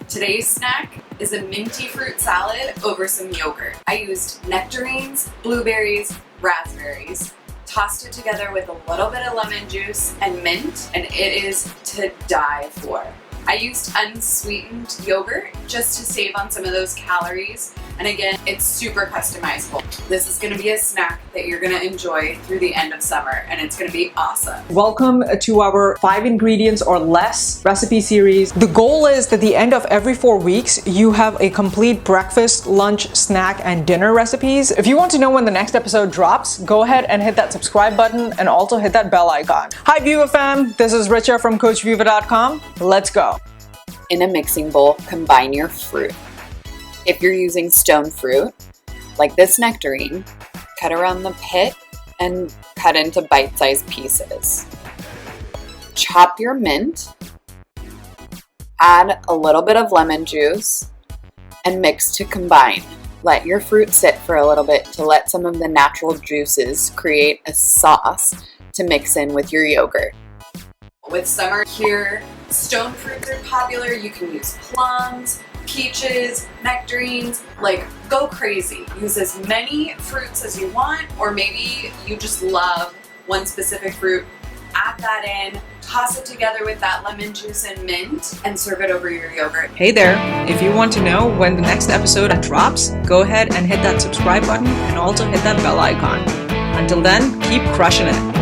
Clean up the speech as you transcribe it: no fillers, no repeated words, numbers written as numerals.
Today's snack is a minty fruit salad over some yogurt. I used nectarines, blueberries, raspberries, tossed it together with a little bit of lemon juice and mint, and it is to die for. I used unsweetened yogurt just to save on some of those calories. And again, it's super customizable. This is gonna be a snack that you're gonna enjoy through the end of summer, and it's gonna be awesome. Welcome to our 5 ingredients or less recipe series. The goal is that at the end of every 4 weeks, you have a complete breakfast, lunch, snack, and dinner recipes. If you want to know when the next episode drops, go ahead and hit that subscribe button and also hit that bell icon. Hi Viva fam, this is Richa from CoachViva.com. Let's go. In a mixing bowl, combine your fruit. If you're using stone fruit, like this nectarine, cut around the pit and cut into bite-sized pieces. Chop your mint, add a little bit of lemon juice, and mix to combine. Let your fruit sit for a little bit to let some of the natural juices create a sauce to mix in with your yogurt. With summer here, stone fruits are popular. You can use plums, peaches, nectarines, like go crazy. Use as many fruits as you want, or maybe you just love one specific fruit. Add that in, toss it together with that lemon juice and mint, and serve it over your yogurt. Hey there, if you want to know when the next episode drops, go ahead and hit that subscribe button and also hit that bell icon. Until then, keep crushing it.